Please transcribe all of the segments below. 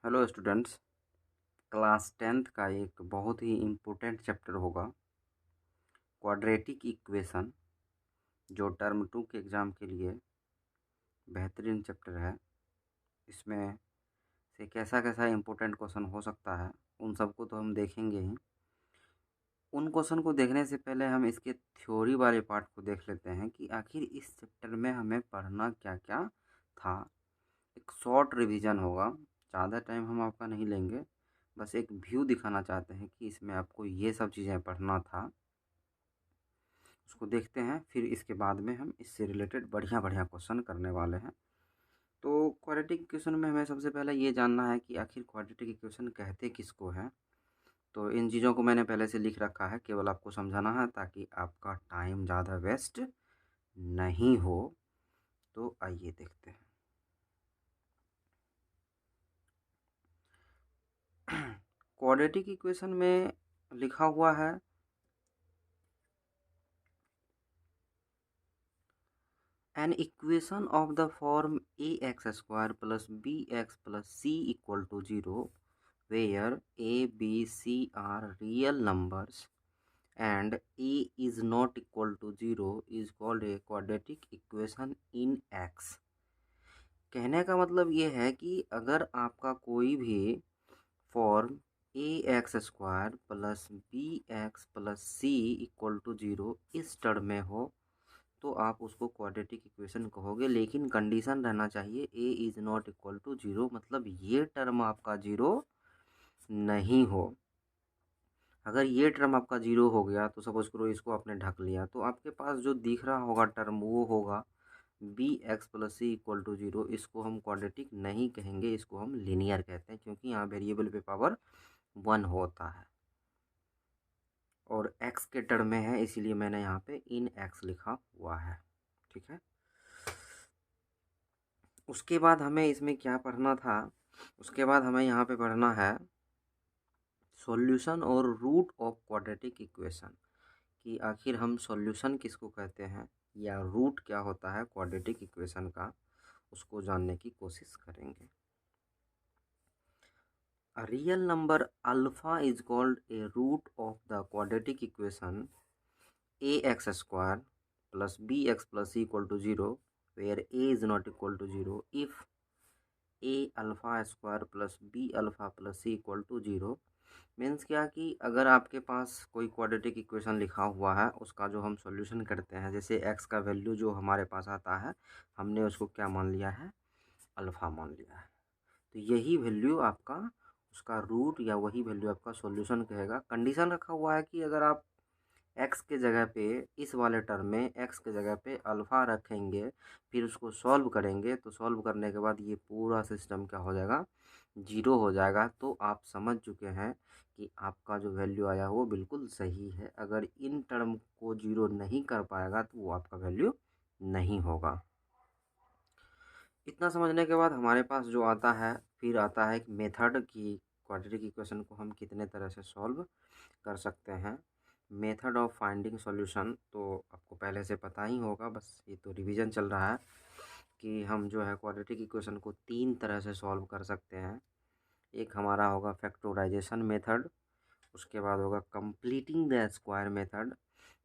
Hello students. Class 10th का एक बहुत ही इम्पोर्टेंट चैप्टर होगा क्वाड्रेटिक इक्वेशन, जो टर्म 2 के एग्ज़ाम के लिए बेहतरीन चैप्टर है। इसमें से कैसा कैसा इम्पोर्टेंट क्वेश्चन हो सकता है उन सबको तो हम देखेंगे ही। उन क्वेश्चन को देखने से पहले हम इसके थ्योरी वाले पार्ट को देख लेते हैं कि आखिर इस चैप्टर में हमें पढ़ना क्या क्या था। एक शॉर्ट रिवीजन होगा, ज़्यादा टाइम हम आपका नहीं लेंगे। बस एक व्यू दिखाना चाहते हैं कि इसमें आपको ये सब चीज़ें पढ़ना था। उसको देखते हैं, फिर इसके बाद में हम इससे रिलेटेड बढ़िया बढ़िया क्वेश्चन करने वाले हैं। तो क्वाड्रेटिक इक्वेशन में हमें सबसे पहले ये जानना है कि आखिर क्वाड्रेटिक इक्वेशन कहते किसको हैं। तो इन चीज़ों को मैंने पहले से लिख रखा है, केवल आपको समझाना है ताकि आपका टाइम ज़्यादा वेस्ट नहीं हो। तो आइए देखते हैं। क्वाड्रेटिक इक्वेशन में लिखा हुआ है an equation of the form ax square plus bx plus c equal to 0 where a, b, c are real numbers and a is not equal to 0 is called a quadratic equation in x। कहने का मतलब ये है कि अगर आपका कोई भी form a x square plus b x plus c equal to 0 इस टर्म में हो तो आप उसको क्वाड्रेटिक इक्वेशन कहोगे, लेकिन कंडीशन रहना चाहिए a is not equal to 0, मतलब ये टर्म आपका 0 नहीं हो। अगर ये टर्म आपका 0 हो गया तो सपोज करो इसको आपने ढक लिया, तो आपके पास जो दिख रहा होगा टर्म वो होगा b x plus c equal to 0। इसको हम क्वाड्रेटिक नहीं कहेंगे, इसको हम लीनियर कहते हैं, क्योंकि यहाँ वेरिएबल पे पावर 1 होता है और एक्स के टर्म में है, इसीलिए मैंने यहाँ पे इन एक्स लिखा हुआ है। ठीक है। उसके बाद हमें इसमें क्या पढ़ना था, उसके बाद हमें यहाँ पे पढ़ना है सॉल्यूशन और रूट ऑफ क्वाड्रेटिक इक्वेशन, कि आखिर हम सॉल्यूशन किसको कहते हैं या रूट क्या होता है क्वाड्रेटिक इक्वेशन का, उसको जानने की कोशिश करेंगे। A real number alpha is called a root of the quadratic equation ax square plus bx plus c equal to 0 where a is not equal to 0 if a alpha square plus b alpha plus c equal to 0। Means क्या कि अगर आपके पास कोई quadratic equation लिखा हुआ है, उसका जो हम सॉल्यूशन करते हैं, जैसे एक्स का वैल्यू जो हमारे पास आता है हमने उसको क्या मान लिया है, अल्फ़ा मान लिया है, तो यही वैल्यू आपका उसका रूट या वही वैल्यू आपका सॉल्यूशन कहेगा। कंडीशन रखा हुआ है कि अगर आप एक्स के जगह पे इस वाले टर्म में एक्स के जगह पे अल्फ़ा रखेंगे, फिर उसको सॉल्व करेंगे, तो सॉल्व करने के बाद ये पूरा सिस्टम क्या हो जाएगा, 0 हो जाएगा। तो आप समझ चुके हैं कि आपका जो वैल्यू आया वो बिल्कुल सही है। अगर इन टर्म को 0 नहीं कर पाएगा तो वो आपका वैल्यू नहीं होगा। इतना समझने के बाद हमारे पास जो आता है, फिर आता है एक मेथड कि क्वाड्रेटिक इक्वेशन को हम कितने तरह से सॉल्व कर सकते हैं। मेथड ऑफ फाइंडिंग सॉल्यूशन तो आपको पहले से पता ही होगा, बस ये तो रिवीजन चल रहा है कि हम जो है क्वाड्रेटिक इक्वेशन को 3 तरह से सॉल्व कर सकते हैं। एक हमारा होगा फैक्टराइजेशन मेथड, उसके बाद होगा कंप्लीटिंग द स्क्वायर मेथड,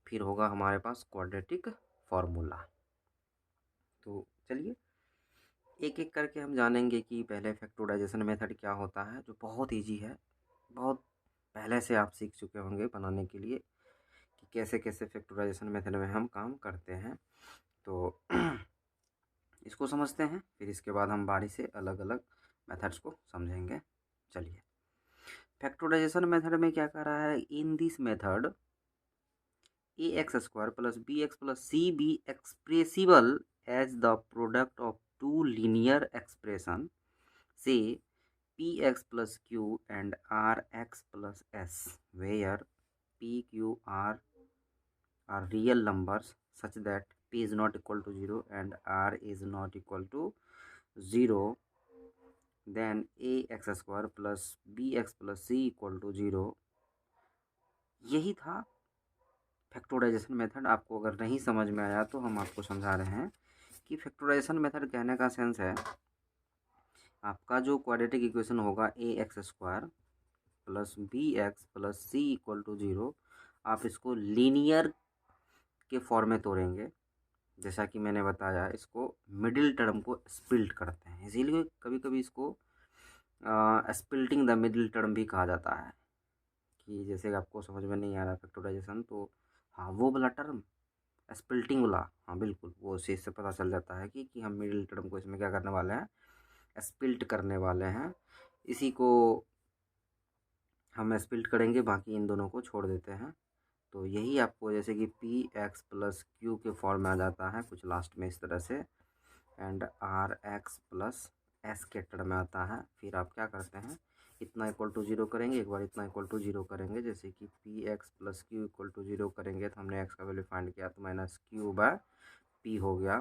फिर होगा हमारे पास क्वाड्रेटिक फार्मूला। तो चलिए एक एक करके हम जानेंगे कि पहले फैक्टराइजेशन मेथड क्या होता है, जो बहुत इजी है, बहुत पहले से आप सीख चुके होंगे बनाने के लिए कि कैसे कैसे फैक्टराइजेशन मेथड में हम काम करते हैं। तो इसको समझते हैं, फिर इसके बाद हम बारी से अलग अलग मेथड्स को समझेंगे। चलिए, फैक्टराइजेशन मेथड में क्या कर रहा है, in this method a x square plus b x plus c be expressible as the product of two linear expression से p x plus q and r x plus s, where p q r real numbers such that p is not equal to 0 and r is not equal to 0, then a x square plus b x plus c equal to 0। यही था factorisation method. आपको अगर नहीं समझ में आया तो हम आपको समझा रहे हैं कि फैक्टराइजेशन मेथड कहने का सेंस है आपका जो क्वाड्रेटिक इक्वेशन होगा ax² plus bx plus c equal to 0, आप इसको लीनियर के फॉर्म में तोड़ेंगे। जैसा कि मैंने बताया, इसको मिडिल टर्म को स्प्लिट करते हैं, इसीलिए कभी कभी इसको स्प्लिटिंग द मिडिल टर्म भी कहा जाता है। कि जैसे आपको समझ में नहीं आ रहा फैक्टराइजेशन, तो हाँ वो वाला टर्म स्प्लिटिंग वाला, हाँ बिल्कुल, वो उसी से पता चल जाता है कि हम मिडिल टर्म को इसमें क्या करने वाले हैं, स्प्लिट करने वाले हैं। इसी को हम स्प्लिट करेंगे, बाकी इन दोनों को छोड़ देते हैं। तो यही आपको जैसे कि पी एक्स प्लस क्यू के फॉर्म में आ जाता है कुछ लास्ट में इस तरह से, and r x plus s के टर्म में आता है। फिर आप क्या करते हैं, इतना इक्वल टू 0 करेंगे, एक बार इतना इक्वल टू 0 करेंगे। जैसे कि p x plus q equal to 0 करेंगे तो हमने एक्स का वैल्यू फाइंड किया, तो माइनस क्यू बाय पी हो गया।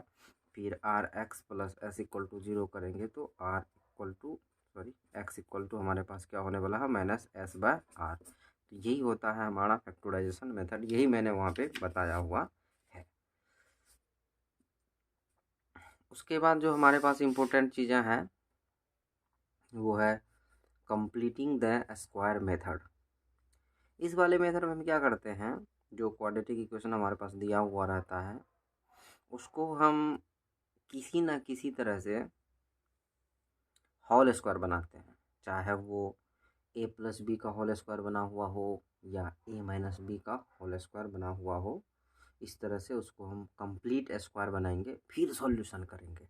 फिर r x plus s equal to 0 करेंगे तो r equal to sorry x equal to हमारे पास क्या होने वाला है, माइनस एस बाय आर। तो यही होता है हमारा फैक्टराइजेशन मेथड, यही मैंने वहाँ पे बताया हुआ है। उसके बाद जो हमारे पास इम्पोर्टेंट चीज़ें हैं वो है कंप्लीटिंग द स्क्वायर मेथड। इस वाले मेथड में हम क्या करते हैं, जो क्वाड्रेटिक इक्वेशन हमारे पास दिया हुआ रहता है उसको हम किसी ना किसी तरह से होल स्क्वायर बनाते हैं। चाहे वो ए प्लस बी का होल स्क्वायर बना हुआ हो या ए माइनस बी का होल स्क्वायर बना हुआ हो, इस तरह से उसको हम कंप्लीट स्क्वायर बनाएंगे, फिर सॉल्यूशन करेंगे।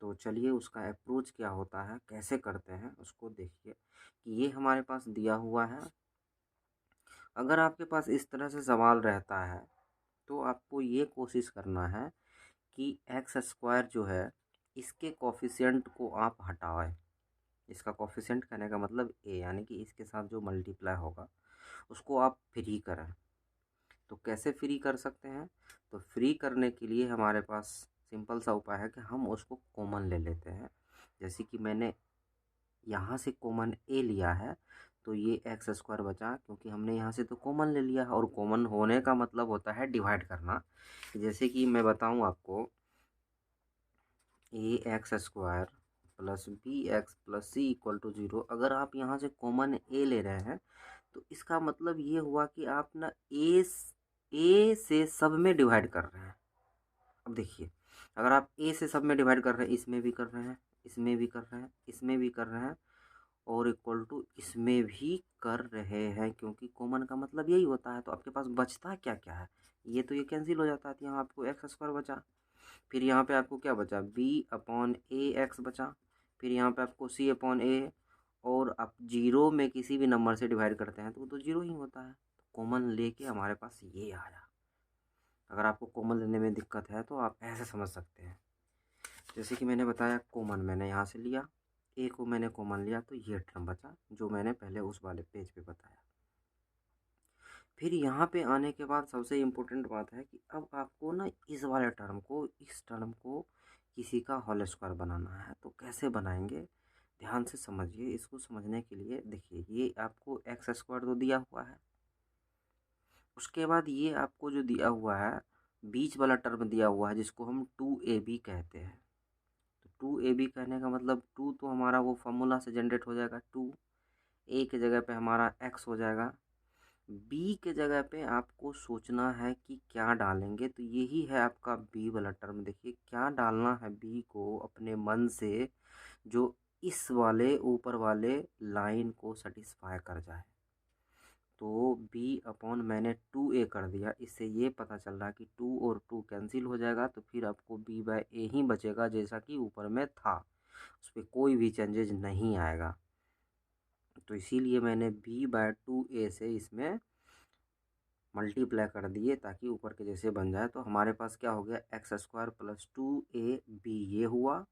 तो चलिए उसका अप्रोच क्या होता है, कैसे करते हैं उसको देखिए। कि ये हमारे पास दिया हुआ है, अगर आपके पास इस तरह से सवाल रहता है तो आपको ये कोशिश करना है कि एक्स स्क्वायर जो है इसके कोफिशिएंट को आप हटाएं। इसका कोफिशिएंट कहने का मतलब ए, यानी कि इसके साथ जो मल्टीप्लाई होगा उसको आप फ्री करें। तो कैसे फ्री कर सकते हैं, तो फ्री करने के लिए हमारे पास सिंपल सा उपाय है कि हम उसको कॉमन ले लेते हैं। जैसे कि मैंने यहाँ से कॉमन ए लिया है तो ये एक्स स्क्वायर बचा, क्योंकि हमने यहाँ से तो कॉमन ले लिया, और कॉमन होने का मतलब होता है डिवाइड करना। जैसे कि मैं बताऊँ आपको, a x square plus b x plus c equal to 0, अगर आप यहाँ से कॉमन ए ले रहे हैं तो इसका मतलब ये हुआ कि आप ना ए से सब में डिवाइड कर रहे हैं। अब देखिए, अगर आप ए से सब में डिवाइड कर रहे हैं, इसमें भी कर रहे हैं, इसमें भी कर रहे हैं, इसमें भी कर रहे हैं, और इक्वल टू इसमें भी कर रहे हैं, क्योंकि कॉमन का मतलब यही होता है। तो आपके पास बचता क्या क्या है, ये तो ये कैंसिल हो जाता है, तो यहाँ आपको एक्स स्क्वायर बचा। फिर यहाँ पे आपको क्या बचा, बी अपॉन ए एक्स बचा। फिर यहाँ पे आपको सी अपॉन ए, और आप जीरो में किसी भी नंबर से डिवाइड करते हैं तो वो तो जीरो ही होता है। तो कॉमन लेके हमारे पास ये आया। अगर आपको कॉमन लेने में दिक्कत है तो आप ऐसे समझ सकते हैं, जैसे कि मैंने बताया कॉमन मैंने यहाँ से लिया, ए को मैंने कॉमन लिया तो ये टर्म बचा जो मैंने पहले उस वाले पेज पे बताया। फिर यहाँ पे आने के बाद सबसे इम्पोर्टेंट बात है कि अब आपको ना इस वाले टर्म को, इस टर्म को किसी का होल स्क्वायर बनाना है। तो कैसे बनाएंगे, ध्यान से समझिए। इसको समझने के लिए देखिए, ये आपको एक्स स्क्वायर तो दिया हुआ है, उसके बाद ये आपको जो दिया हुआ है बीच वाला टर्म दिया हुआ है जिसको हम 2ab कहते हैं। तो 2ab कहने का मतलब 2 तो हमारा वो फॉर्मूला से जनरेट हो जाएगा, 2 ए के जगह पे हमारा एक्स हो जाएगा। बी के जगह पे आपको सोचना है कि क्या डालेंगे, तो यही है आपका बी वाला टर्म। देखिए क्या डालना है बी को अपने मन से, जो इस वाले ऊपर वाले लाइन को सेटिस्फाई कर जाए। तो बी अपॉन मैंने 2a कर दिया, इससे ये पता चल रहा है कि 2 और 2 कैंसिल हो जाएगा, तो फिर आपको b बाय ए ही बचेगा जैसा कि ऊपर में था, उस पर कोई भी चेंजेज नहीं आएगा। तो इसीलिए मैंने b बाय 2a से इसमें मल्टीप्लाई कर दिए ताकि ऊपर के जैसे बन जाए। तो हमारे पास क्या हो गया, एक्स स्क्वायर प्लस 2ab ये हुआ।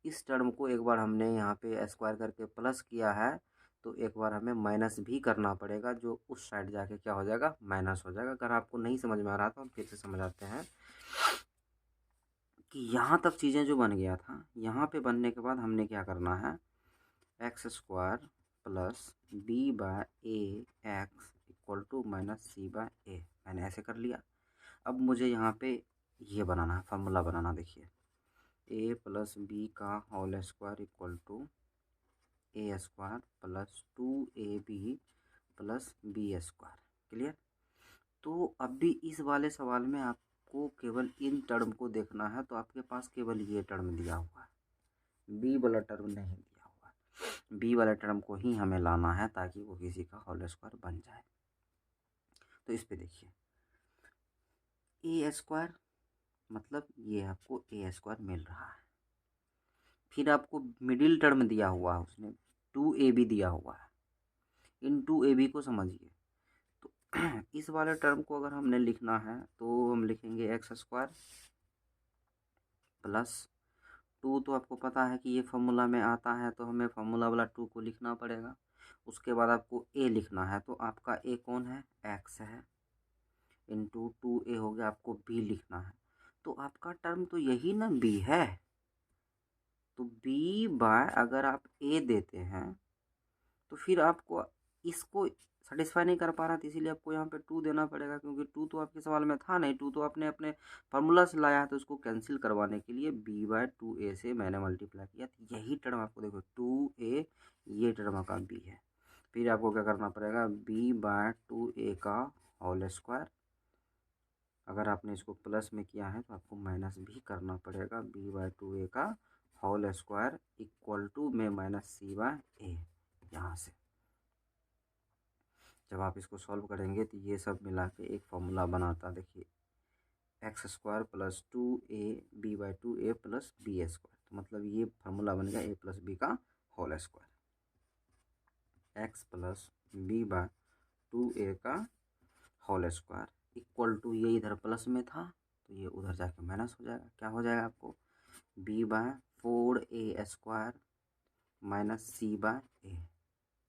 इस टर्म को एक बार हमने यहाँ पे स्क्वायर करके प्लस किया है, तो एक बार हमें माइनस भी करना पड़ेगा, जो उस साइड जाके क्या हो जाएगा, माइनस हो जाएगा। अगर आपको नहीं समझ में आ रहा तो हम फिर से समझाते हैं कि यहाँ तक चीज़ें जो बन गया था, यहाँ पे बनने के बाद हमने क्या करना है, x square plus b by a x equal to minus c by a, मैंने ऐसे कर लिया। अब मुझे यहाँ पे ये बनाना है, फार्मूला बनाना। देखिए ए प्लस बी का whole square equal to a square plus 2ab plus b square. Clear. तो अब भी इस वाले सवाल में आपको केवल इन टर्म को देखना है, तो आपके पास केवल ये टर्म दिया हुआ है, बी वाला टर्म नहीं दिया हुआ है। बी वाला टर्म को ही हमें लाना है ताकि वो किसी का होल स्क्वायर बन जाए। तो इस पे देखिए, ए स्क्वायर मतलब ये आपको ए स्क्वायर मिल रहा है। फिर आपको मिडिल टर्म दिया हुआ है, उसने 2ab दिया हुआ है। इन 2ab को समझिए। तो इस वाले टर्म को अगर हमने लिखना है तो हम लिखेंगे एक्स स्क्वायर प्लस 2, तो आपको पता है कि ये फॉर्मूला में आता है, तो हमें फॉर्मूला वाला 2 को लिखना पड़ेगा। उसके बाद आपको ए लिखना है, तो आपका ए कौन है, एक्स है, इंटू 2a हो गया। आपको बी लिखना है, तो आपका टर्म तो यही ना बी है। तो बी बाय अगर आप ए देते हैं तो फिर आपको इसको सेटिस्फाई नहीं कर पा रहा था, इसीलिए आपको यहाँ पे 2 देना पड़ेगा, क्योंकि 2 तो आपके सवाल में था नहीं। 2 तो आपने अपने फार्मूला से लाया है, तो उसको कैंसिल करवाने के लिए b बाय 2a से मैंने मल्टीप्लाई किया। तो यही टर्म आपको देखो 2a, ये टर्म का b है। फिर आपको क्या करना पड़ेगा, b बाय 2a का होल स्क्वायर। अगर आपने इसको प्लस में किया है तो आपको माइनस भी करना पड़ेगा, b बाय 2a का होल स्क्वायर इक्वल टू में माइनस c बाय a। यहाँ से जब आप इसको सॉल्व करेंगे तो ये सब मिला के एक फॉर्मूला बनाता, देखिए x square plus 2a b by 2a plus b square. तो मतलब ये फार्मूला बन गया ए प्लस बी का whole square, x plus b by 2a का होल स्क्वायर इक्वल टू, ये इधर प्लस में था तो ये उधर जाके माइनस हो जाएगा। क्या हो जाएगा आपको, b by 4a square minus c by a।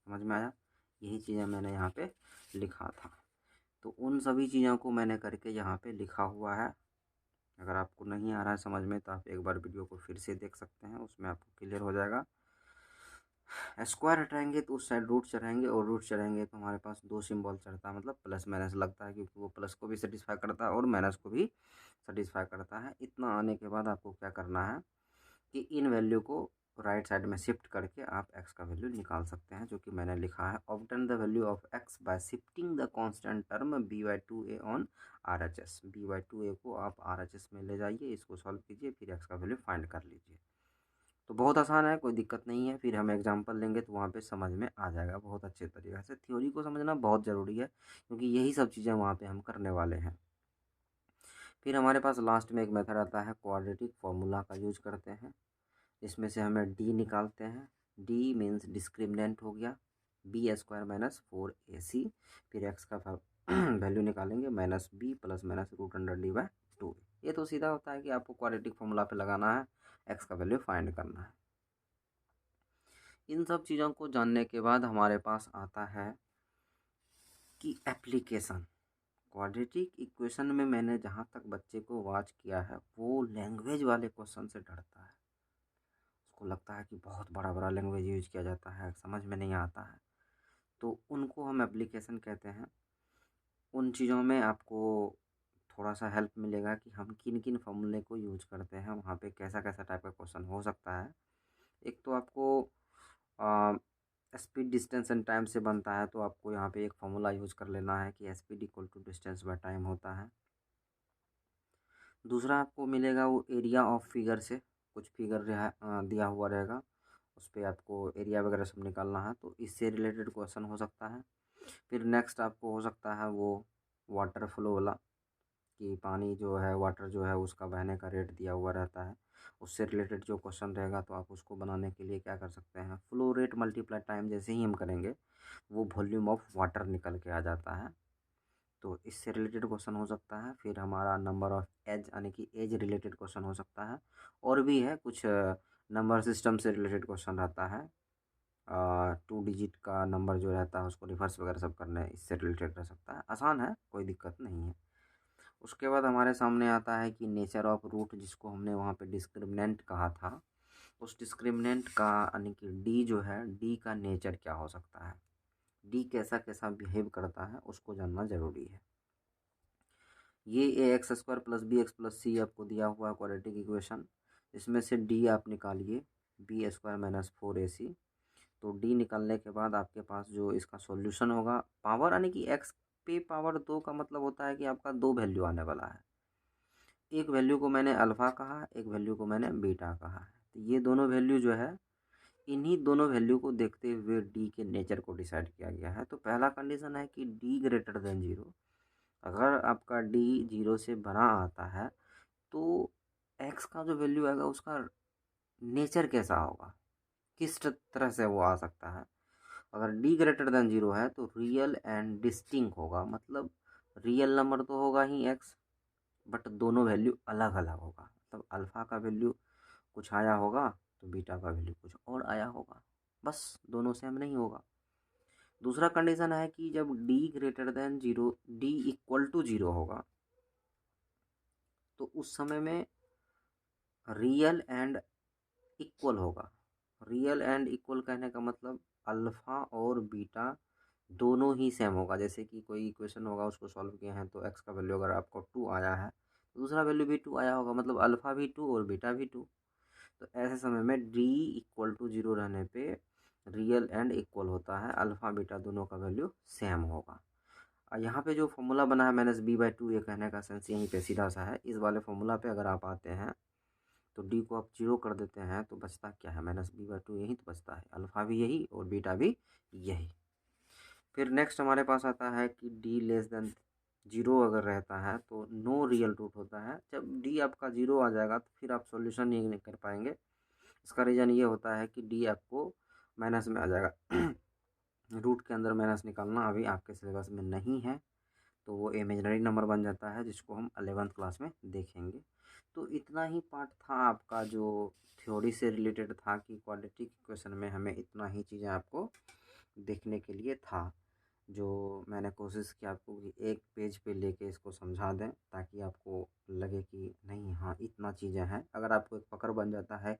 समझ में आया। यही चीज़ें मैंने यहाँ पे लिखा था, तो उन सभी चीज़ों को मैंने करके यहाँ पे लिखा हुआ है। अगर आपको नहीं आ रहा है समझ में तो आप एक बार वीडियो को फिर से देख सकते हैं, उसमें आपको क्लियर हो जाएगा। स्क्वायर हटाएंगे तो उस साइड रूट चढ़ाएंगे, और रूट चढ़ाएंगे तो हमारे पास 2 सिंबल चढ़ता है, मतलब प्लस माइनस लगता है, क्योंकि वो प्लस को भी सेटिस्फाई करता है और माइनस को भी सेटिस्फाई करता है। इतना आने के बाद आपको क्या करना है कि इन वैल्यू को राइट साइड में शिफ्ट करके आप x का वैल्यू निकाल सकते हैं, जो कि मैंने लिखा है, obtain the value of x bye shifting the constant term b by 2a on RHS। b by 2a को आप RHS में ले जाइए, इसको सॉल्व कीजिए, फिर x का वैल्यू फाइंड कर लीजिए। तो बहुत आसान है, कोई दिक्कत नहीं है। फिर हम एग्जाम्पल लेंगे तो वहाँ पे समझ में आ जाएगा बहुत अच्छे तरीके से। थ्योरी को समझना बहुत ज़रूरी है, क्योंकि यही सब चीज़ें वहाँ पे हम करने वाले हैं। फिर हमारे पास लास्ट में एक मेथड आता है, क्वाड्रेटिक फार्मूला का यूज करते हैं। इसमें से हमें d निकालते हैं। d मीन्स डिस्क्रिमिनेंट हो गया, बी स्क्वायर माइनस 4ac। फिर x का वैल्यू निकालेंगे, minus b plus minus root under d by 2। ये तो सीधा होता है कि आपको क्वाड्रेटिक फार्मूला पे लगाना है, x का वैल्यू फाइंड करना है। इन सब चीज़ों को जानने के बाद हमारे पास आता है कि एप्लीकेशन। क्वाड्रेटिक इक्वेशन में मैंने जहाँ तक बच्चे को वॉच किया है, वो लैंग्वेज वाले क्वेश्चन से डरता है। उसको लगता है कि बहुत बड़ा बड़ा लैंग्वेज यूज किया जाता है, समझ में नहीं आता है, तो उनको हम एप्लीकेशन कहते हैं। उन चीज़ों में आपको थोड़ा सा हेल्प मिलेगा कि हम किन किन फॉर्मूले को यूज करते हैं, वहाँ पे कैसा कैसा टाइप का क्वेश्चन हो सकता है। एक तो आपको स्पीड डिस्टेंस एंड टाइम से बनता है, तो आपको यहाँ पे एक फॉर्मूला यूज कर लेना है कि speed equal to distance by time होता है। दूसरा आपको मिलेगा वो एरिया ऑफ फिगर से, कुछ फिगर दिया हुआ रहेगा, उस पर आपको एरिया वगैरह सब निकालना है, तो इससे रिलेटेड क्वेश्चन हो सकता है। फिर नेक्स्ट आपको हो सकता है वो वाटर फ्लो वाला, कि पानी जो है, वाटर जो है, उसका बहने का रेट दिया हुआ रहता है, उससे रिलेटेड जो क्वेश्चन रहेगा, तो आप उसको बनाने के लिए क्या कर सकते हैं, फ्लो रेट मल्टीप्लाई टाइम जैसे ही हम करेंगे वो वॉल्यूम ऑफ वाटर निकल के आ जाता है, तो इससे रिलेटेड क्वेश्चन हो सकता है। फिर हमारा नंबर ऑफ एज यानी कि एज रिलेटेड क्वेश्चन हो सकता है, और भी है कुछ नंबर सिस्टम से रिलेटेड क्वेश्चन रहता है, 2 डिजिट का नंबर जो रहता है उसको रिवर्स वगैरह सब करने, इससे रिलेटेड रह सकता है। आसान है, कोई दिक्कत नहीं है। उसके बाद हमारे सामने आता है कि नेचर ऑफ रूट, जिसको हमने वहाँ पे डिस्क्रिमिनेंट कहा था, उस डिस्क्रिमिनेंट का यानी कि डी जो है, डी का नेचर क्या हो सकता है, डी कैसा कैसा बिहेव करता है, उसको जानना ज़रूरी है। ये a x square plus b x plus c आपको दिया हुआ है क्वाड्रेटिक इक्वेशन, इसमें से डी आप निकालिए, बी स्क्वायर माइनस 4ac। तो डी निकालने के बाद आपके पास जो इसका सॉल्यूशन होगा, पावर यानी कि एक्स पे पावर 2 का मतलब होता है कि आपका 2 वैल्यू आने वाला है। एक वैल्यू को मैंने अल्फ़ा कहा, एक वैल्यू को मैंने बीटा कहा है। तो ये दोनों वैल्यू जो है, इन्हीं दोनों वैल्यू को देखते हुए डी के नेचर को डिसाइड किया गया है। तो पहला कंडीशन है कि डी ग्रेटर देन जीरो। अगर आपका डी जीरो से बड़ा आता है तो एक्स का जो वैल्यू आएगा उसका नेचर कैसा होगा, किस तरह से वो आ सकता है। अगर डी ग्रेटर देन जीरो है तो रियल एंड डिस्टिंक्ट होगा, मतलब रियल नंबर तो होगा ही एक्स, बट दोनों वैल्यू अलग अलग होगा। मतलब अल्फ़ा का वैल्यू कुछ आया होगा तो बीटा का वैल्यू कुछ और आया होगा, बस दोनों सेम नहीं होगा। दूसरा कंडीशन है कि जब d greater than zero, d equal to zero होगा, तो उस समय में रियल एंड इक्वल होगा। रियल एंड इक्वल कहने का मतलब अल्फ़ा और बीटा दोनों ही सेम होगा। जैसे कि कोई इक्वेशन होगा, उसको सॉल्व किए हैं तो एक्स का वैल्यू अगर आपको 2 आया है तो दूसरा वैल्यू भी 2 आया होगा, मतलब अल्फ़ा भी 2 और बीटा भी 2। तो ऐसे समय में डी इक्वल टू जीरो रहने पे रियल एंड इक्वल होता है, अल्फ़ा बीटा दोनों का वैल्यू सेम होगा। और यहाँ पे जो फॉर्मूला बना है -b/2, ये कहने का सेंस यहीं पे सीधा सा है। इस वाले फॉर्मूला पे अगर आप आते हैं तो डी को आप जीरो कर देते हैं तो बचता क्या है, -b/2 यही तो बचता है, अल्फ़ा भी यही और बीटा भी यही। फिर नेक्स्ट हमारे पास आता है कि डी लेस देन जीरो अगर रहता है तो नो रियल रूट होता है। जब डी आपका जीरो आ जाएगा तो फिर आप सॉल्यूशन नहीं कर पाएंगे। इसका रीज़न ये होता है कि डी आपको माइनस में आ जाएगा। रूट के अंदर माइनस निकालना अभी आपके सिलेबस में नहीं है, तो वो इमेजिनरी नंबर बन जाता है, जिसको हम 11th क्लास में देखेंगे। तो इतना ही पार्ट था आपका जो थ्योरी से रिलेटेड था कि क्वाड्रेटिक इक्वेशन में हमें इतना ही चीज़ें आपको देखने के लिए था। जो मैंने कोशिश की आपको कि एक पेज पे लेके इसको समझा दें, ताकि आपको लगे कि नहीं हाँ इतना चीज़ें हैं। अगर आपको एक पकड़ बन जाता है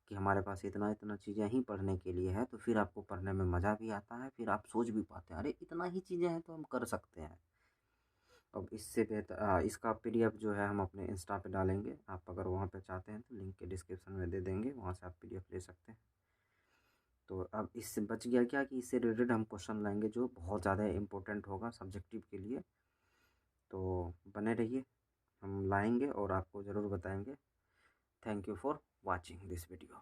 कि हमारे पास इतना इतना चीज़ें ही पढ़ने के लिए है, तो फिर आपको पढ़ने में मज़ा भी आता है, फिर आप सोच भी पाते हैं अरे इतना ही चीज़ें हैं तो हम कर सकते हैं। अब इससे बेहतर इसका पीडीएफ जो है हम अपने इंस्टा पे डालेंगे, आप अगर वहाँ पे चाहते हैं तो लिंक के डिस्क्रिप्शन में दे देंगे, वहाँ से आप पीडीएफ ले सकते हैं। तो अब इससे बच गया क्या कि इससे रिलेटेड हम क्वेश्चन लाएंगे जो बहुत ज़्यादा इम्पोर्टेंट होगा सब्जेक्टिव के लिए। तो बने रहिए, हम लाएंगे और आपको ज़रूर बताएंगे। Thank you for watching this video.